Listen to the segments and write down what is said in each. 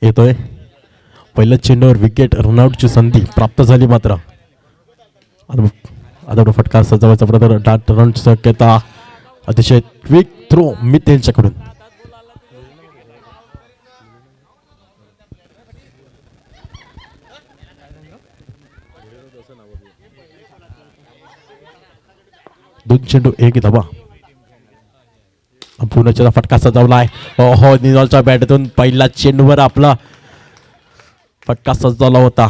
येतोय. पहिल्या चेंडूवर विकेट रनआउटची संधी प्राप्त झाली मात्र आता फटका सजवायचा प्रयत्न डाट रनची शक्यता अतिशय क्विक थ्रो मित यांच्याकडून. दोन चेंडू एक धावा. पुण्याचा फटका सजवलाय. हो निनॉलच्या बॅटतून पहिल्या चेंडूवर आपला फटका सजवला होता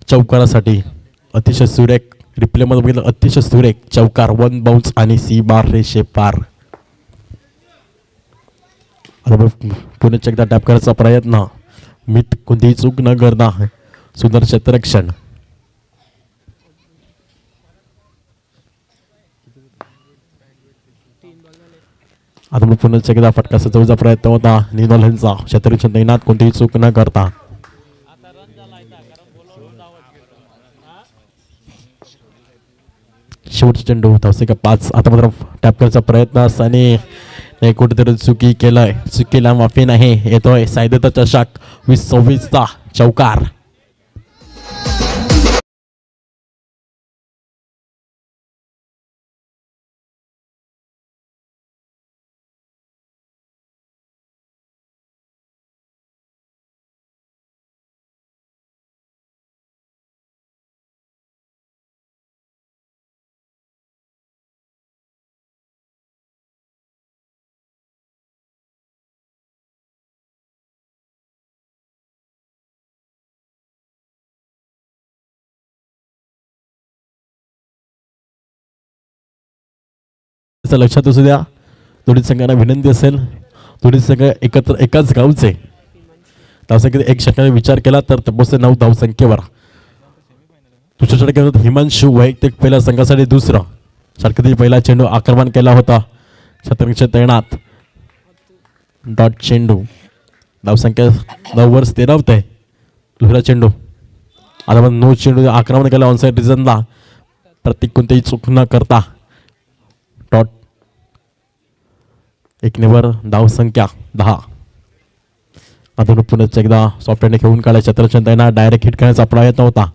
चौकारासाठी. अतिशय सुरेख रिप्ले मध्ये बघितलं, अतिशय सुरेख चौकार, वन बाउन्स आणि सी बार रेषे पार. पुण्याच्या एकदा टॅप करायचा प्रयत्न, मित कोणतीही चूक न करता सुंदर क्षेत्ररक्षण. आता पुन्हा एकदा फटका सजवण्याचा प्रयत्न होता निनॉल यांचा. क्षेत्ररक्षण तैनात, कोणतीही चूक न करता. शेवटचा चेंडू धावसंख्या 5. आता मात्र टॅप करायचा प्रयत्न आणि नाही कुठेतरी चुकीला माफी नाही. येतोय सायदेचा चषक 20-26चा चौकार. लक्षात असू द्या, दोन्ही संघांना विनंती असेल, दोन्ही संघ एकत्र एकाच गावचे. धावसंख्येत एक षटकाने विचार केला तर पोहोचते 9 धावसंख्येवर. दुसऱ्या षटकात हिमांशू वैयक्तिक पहिल्या संघासाठी दुसरा षटकातील पहिला चेंडू आक्रमण केला होता. क्षेत्ररक्षण तैनात, डॉट चेंडू, धावसंख्या 9 वर स्थिरावते. दुसरा चेंडू आता पण 9 चेंडू आक्रमण केला ऑनसाइड रिझनला, प्रत्येक कोणतेही चूक न करता. डॉट 1 वर धावसंख्या 10. अजून पुन्हा एकदा सॉफ्टवेअरने खेळून काढायला क्षेत्ररक्षण तैनात, डायरेक्ट हिट करण्याचा प्रयत्न होता.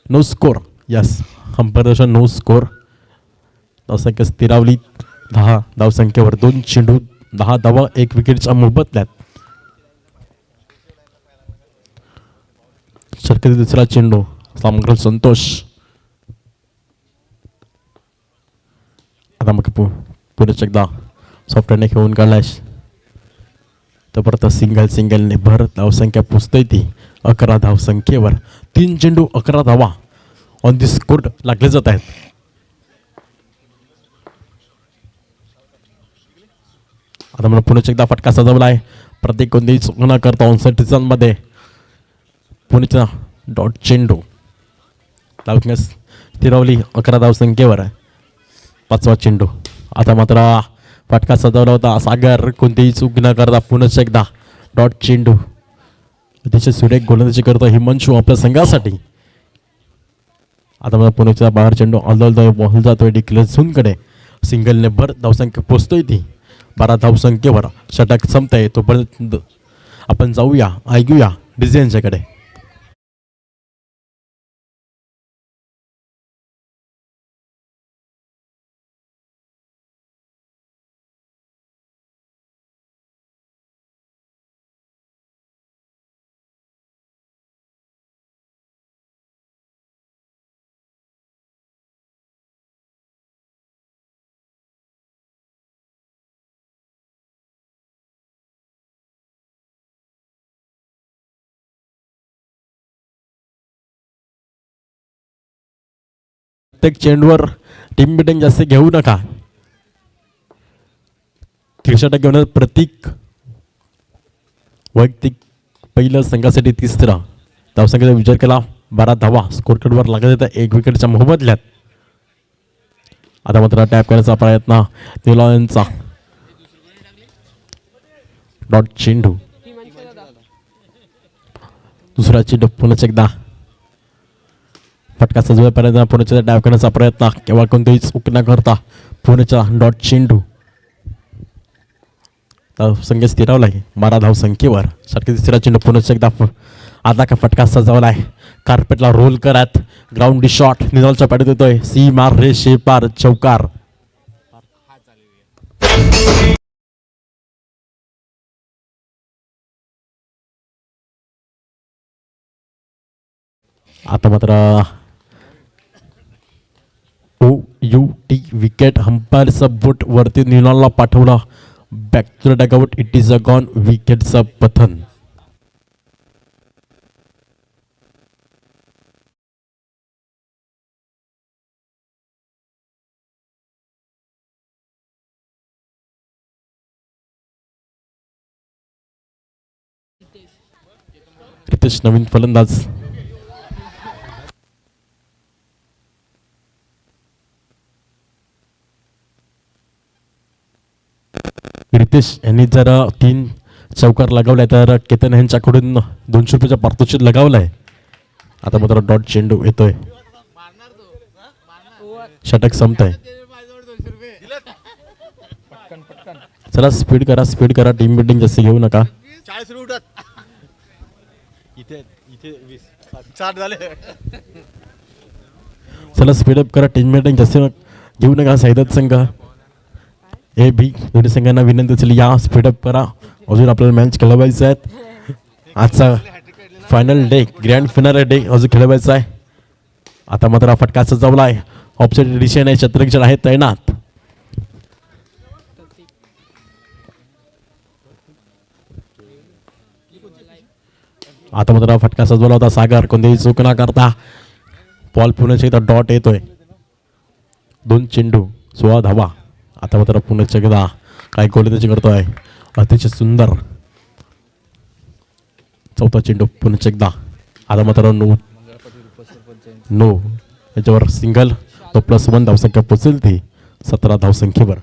No score. Yes, umpire no score. धावसंख्या स्थिरावली 10 धावसंख्येवर. 2 चेंडू 10 धावा, 1 विकेटच्या मोबदल्यात. षटकातील दुसरा चेंडू सामग्र संतोष. आता मग पुन्हा एकदा सॉफ्टवेअरने खेळून काढलाय तर परत सिंगलने भर धावसंख्या पुसतोय ती 11 धावसंख्येवर. 3 चेंडू 11 धावा ऑन दी स्कोर लागले जात आहेत. आता मला पुण्याचा एकदा फटका सजवलाय, प्रत्येक कोणतीही चूक न करता ऑनसाइड रिझनमध्ये. पुण्याचा डॉट चेंडू, धावसंख्या स्थिरावली 11 धावसंख्येवर. 5वा चेंडू आता मात्र फटका सजवला होता सागर, कोणतीही चूक न करता. पुन्हा एकदा डॉट चेंडू, अतिशय सुरेख गोलंदाजी करतो हिमांशू आपल्या संघासाठी. आता मला पुण्याचा बाहेर चेंडू बॉल जातोय डिक्लेअर झोनकडे. सिंगलने भर धावसंख्या पोचतोय ती 12 धावसंख्येवर. षटक संपतंय तोपर्यंत आपण जाऊया, ऐकूया डिझाईनच्याकडे. प्रत्येक चेंडूवर टीम बिटिंग जास्त घेऊ नका. षटक घेऊन प्रतीक वैयक्तिक पहिल्या संघासाठी 3रा धावसंख्येचा विचार केला. 12 धावा स्कोर कार्डवर लागत येतात 1 विकेटच्या मोबदल्यात. आता मात्र टॅप करण्याचा प्रयत्न निलॉयनचा. डॉट चेंडू, दुसरा चेंडू पुन्हा एकदा फटका सजवेपर्यंत पुण्याचा टॅप करण्याचा प्रयत्न, केव्हा कोणतेही चूक न करता पुण्याचा डॉट चेंडू. धावसंख्या स्थिरावलाय 12 धावसंख्येवर. षटकार तिसरा चेंडू पुन्हा एकदा आता का फटका सजवलाय कार्पेटला रोल करत ग्राउंड डी शॉट निजालच्या पॅडीत येतोय सी मार रे शे पार चौकार. आता मात्र OUT विकेट अंपायरचं बोट वरती निलालला पाठवला back to the dugout. It is a gone विकेटचं पतन. रितेश नवीन फलंदाज. रितेश यांनी जर 3 चौकार लगावलाय तर केतन यांच्याकडून 200 रुपयाचा पारितोषिक लगावलाय. आता मात्र डॉट चेंडू येतोय षटक संपतंय. चला स्पीड करा टीम बिल्डिंग जास्त घेऊ नका. चला स्पीडअप करा टीम बिल्डिंग जास्त घेऊ नका. सैदत संघ ए बी दोन्ही संघांना विनंती असेल या स्पीडअप करा. अजून आपल्याला मॅच खेळवायचं आहे. आजचा final day grand finale day अजून खेळवायचा आहे. आता मात्र फटका सजवलाय ऑफसाईड दिशेने क्षेत्ररक्षण आहे तैनात. आता मात्र फटका सजवला होता सागर कोणतीही चूक न करता. बॉल पुन्हा एकदा डॉट येतोय 2 चेंडू 16 धावा. आता मात्र पुन्हा एकदा काय गोलंदाजी करतोय अतिशय सुंदर. चौथा चेंडू पुन्हा एकदा. आता मात्र नो याच्यावर सिंगल तो +1 धावसंख्या पोचेल ती 17 धावसंख्येवर.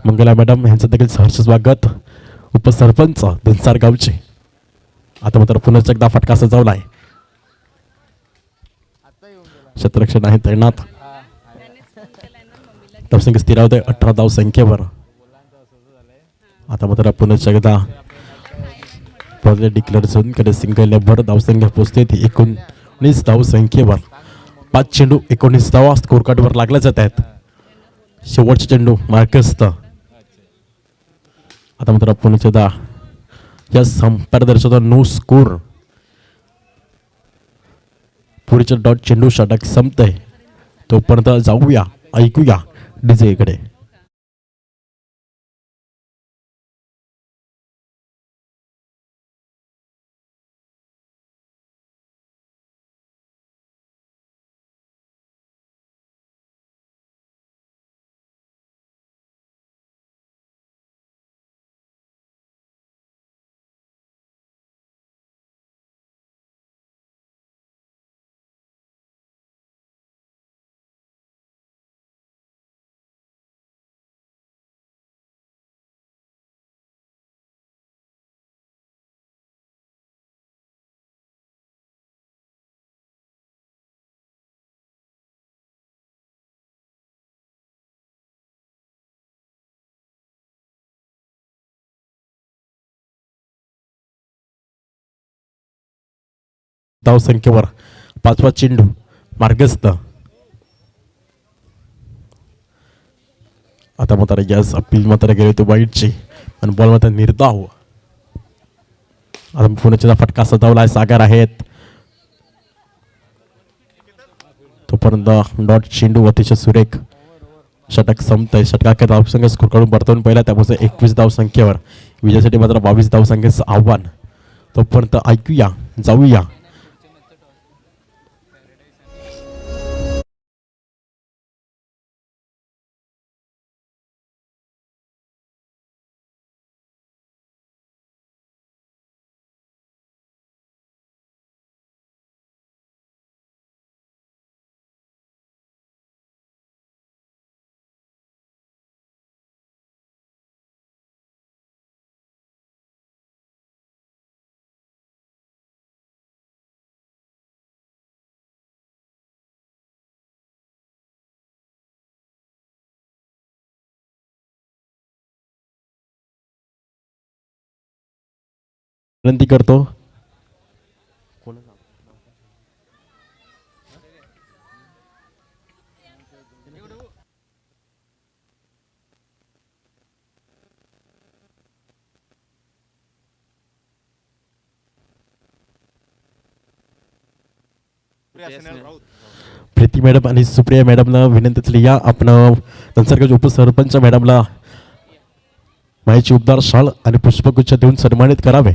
मंगला मॅडम यांचं देखील सहर्ष स्वागत उपसरपंच धनसार गावचे. आता मात्र पुन्हा एकदा फटका सजवलाय क्षेत्ररक्षण आहे तैनात. धावसंख्या स्थिरावते 18 धावसंख्येवर. आता मात्र पुन्हा एकदा डिक्लेअर झोन कडे सिंगल भर धावसंख्या पोचते ती 19 धावसंख्येवर. 5 चेंडू 19 धावा स्कोर कार्डवर लागल्या जात आहेत. शेवटचे चेंडू मार्कस्त. आता मात्र पुन्हा एकदा या संपार दर्शवतो नो स्कोर. पुढचे डॉट चेंडू षटक संपतंय तोपर्यंत जाऊया ऐकूया डीजे कडे. धावसंख्येवर 5वा चेंडू मार्गस्थ. आता मात्र यस अपील मात्र गेले तो वाईटची आणि बॉल मात्र निर्धाव. आता पुण्याचा फटका सजवलाय सागर आहेत तोपर्यंत डॉट चेंडू अतिशय सुरेख षटक संपतंय. षटकाच्या धावसंख्या स्कोर काढून परतवून पहिला त्यापासून 21 धावसंख्येवर. विजयासाठी मात्र 22 धावसंख्येचं आव्हान. तोपर्यंत ऐकूया जाऊया विनंती करतो. प्रीती मॅडम आणि सुप्रिया मॅडमला विनंती केली या आपण संसर्गाचे उपसरपंच मॅडमला माहिती उपदार शाल आणि पुष्पगुच्छ देऊन सन्मानित करावे.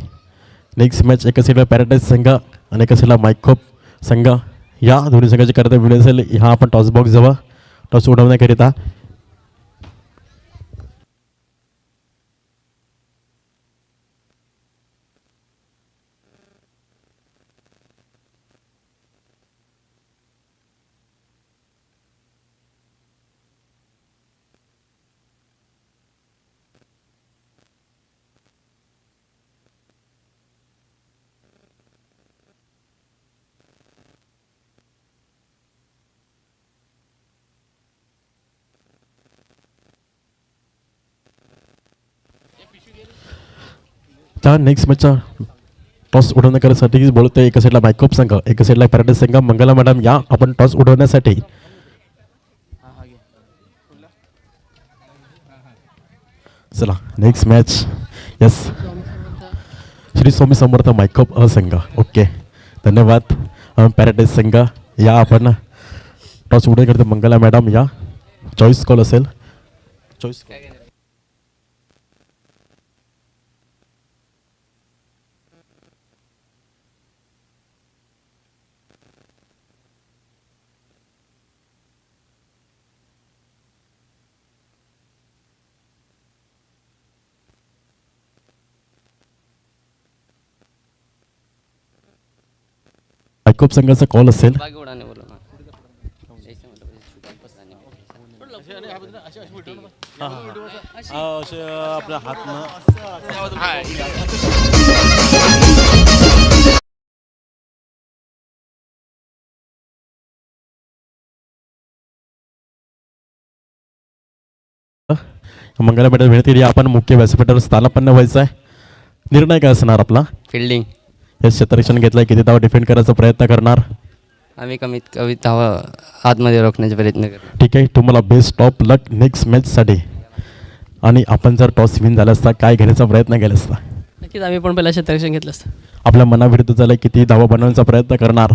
नेक्स्ट मॅच एका साईडला पॅराडाईज संघ आणि एका साईडला मायखोप संघ या दोन्ही संघाची करता विनंती असेल. ह्या आपण टॉस बॉक्स जवळ टॉस उडवण्याकरिता त्या नेक्स्ट मॅचचा टॉस उडवण्यासाठी बोलतोय. एका साईडला मायकोप संघ एका साईडला पॅराडाईज संघ. मंगला मॅडम या आपण टॉस उडवण्यासाठी. चला next match. Yes Shri Swami Samarth मायकोप संघ. ओके धन्यवाद. पॅराडाईज संघ या आपण टॉस उडवण्याकरिता. मंगला मॅडम या. चॉईस कॉल असेल. चॉईस मायकोप संघाचा कॉल असेल. आपल्या हातनं मंगला मॅडम विनंती आपण मुख्य व्यासपीठावर स्थानापन्न व्हायचं आहे. निर्णय काय असणार आपला? फिल्डिंग. हे क्षेत्ररक्षण घेतलंय. किती धावा डिफेंड करायचा प्रयत्न करणार? आम्ही कमीत कमी धावा आतमध्ये रोखण्याचा प्रयत्न करतो. ठीक आहे. तुम्हाला बेस्ट ऑफ लक नेक्स्ट मॅचसाठी. आणि आपण जर टॉस विन झाला असता काय घेण्याचा प्रयत्न केला असता? नक्कीच आम्ही पण पहिला क्षेत्ररक्षण घेतलं असतं. आपल्या मनाविरुद्ध झालं. किती धावा बनवण्याचा प्रयत्न करणार?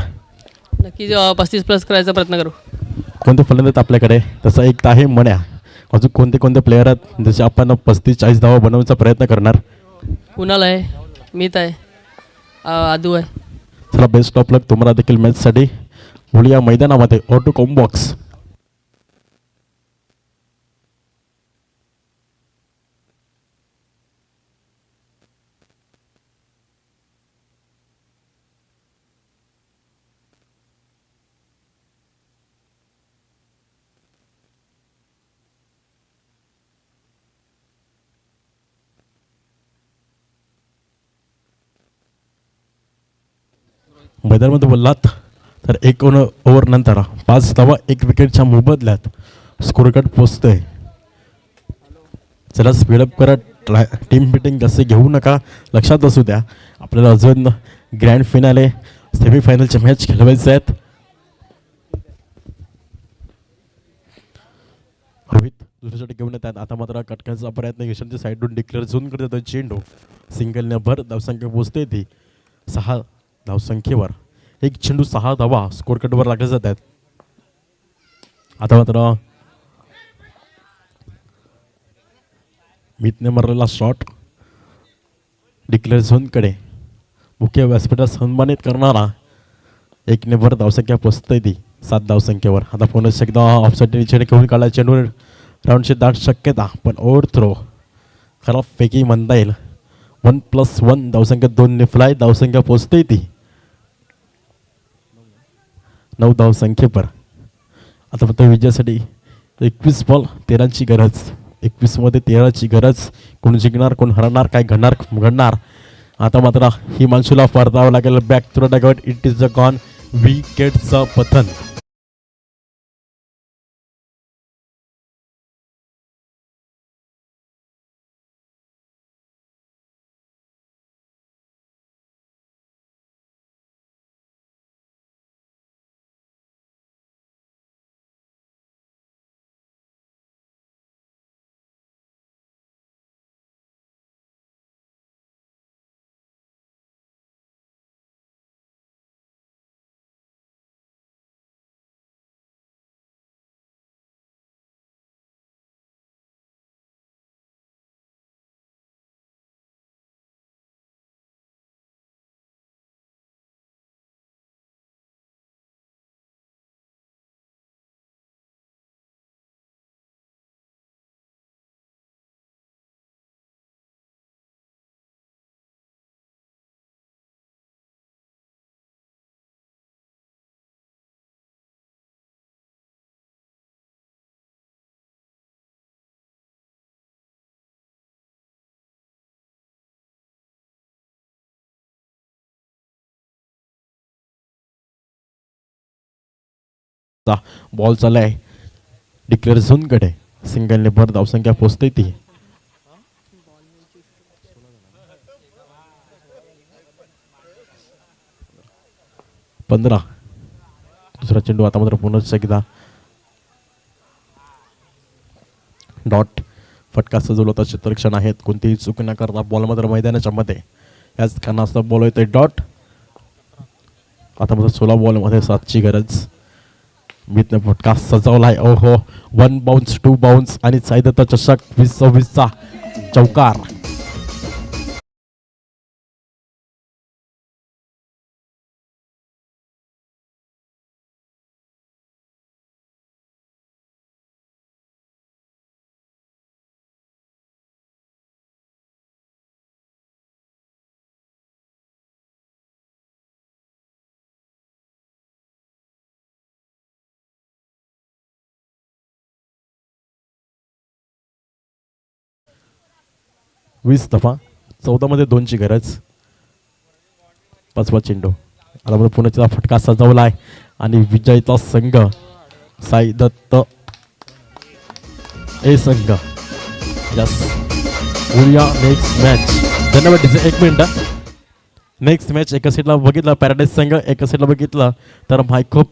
नक्कीच 35+ करायचा प्रयत्न करू. कोणते फलंदाज आपल्याकडे? तसं एक तर आहे मण्या. अजून कोणते कोणते प्लेयर आहेत जसे आपण 35-40 धावा बनवण्याचा प्रयत्न करणार? कुणाल आहे, मीत आहे, आदू आहे. चला बेस्ट ऑफ लक तुम्हाला देखील मॅचसाठी. बोलूया मैदानामध्ये ऑटो कॉम्बॉक्स. मैदानामध्ये बोललात तर 1 ओव्हर नंतर 5 धावा 1 विकेटच्या मोबदल्यात स्कोर कार्ड पोचतोय. चला स्पीडअप करा. टीम मिटिंग जास्त घेऊ नका. लक्षात असू द्या आपल्याला अजून ग्रँड फिनाले सेमीफायनलचे मॅच खेळवायचे आहेत. रोहित दुसऱ्यासाठी घेऊन येतात. आता मात्र कटकाचा प्रयत्न यशांच्या साईडून डिक्लेअर झोन करत येतो. चेंडू सिंगलने भर धावसंख्या पोचते ती 6 धावसंख्येवर. एक चेंडू 6 धावा स्कोर कार्डवर लागले जात आहेत. आता मात्र मीतने मारलेला शॉट डिक्लेअर झोनकडे. मुख्य व्यासपीठात सन्मानित करणारा 1 ने भर धावसंख्या पोचते ती 7 धावसंख्येवर. आता पुन्हा एकदा ऑफसाईड चेंडू घेऊन काढला. चेंडू राऊंडची दाट शक्यता पण ओव्हर थ्रो खराब फेकी म्हणता येईल. 1+1 धावसंख्या 2 ने फ्लाय धावसंख्या पोचते ती 9 धावसंख्येवर. आता फक्त विजयासाठी 21 बॉल 13ची गरज. 21 मध्ये 13ची गरज. कोण जिंकणार कोण हरणार काय घडणार. आता मात्र ही माणसूला परतावं लागेल. Back through dugout. It is a gone विकेटचं पतन. बॉल चाललाय डिक्लेअर झोनकडे. सिंगलने भर धावसंख्या पोचते ती 15. दुसरा चेंडू आता मात्र पुन्हा एकदा डॉट. फटका सजवला होता. क्षेत्ररक्षण आहेत. कोणतीही चूक न करता बॉल मात्र मैदानाच्या मध्ये. याच कारणास्तव बॉल येतोय डॉट. आता मात्र 16 बॉलमध्ये 7ची गरज. मितने फटका सजवलाय. ओहो 1 बाउन्स 2 बाउन्स आणि साईदत्त चषक 20-26चा चौकार. वीस दफा 14 मध्ये 2ची गरज. 5वा चेंडू आता मला पुण्याचा फटका सजवलाय आणि विजयचा संघ साई दत्त ए संघ. यस उद्या नेक्स्ट मॅच. धन्यवाद. 1 मिनिट. नेक्स्ट मॅच एका साईडला बघितलं पॅराडाईज संघ, एका साईडला बघितलं तर मायकोप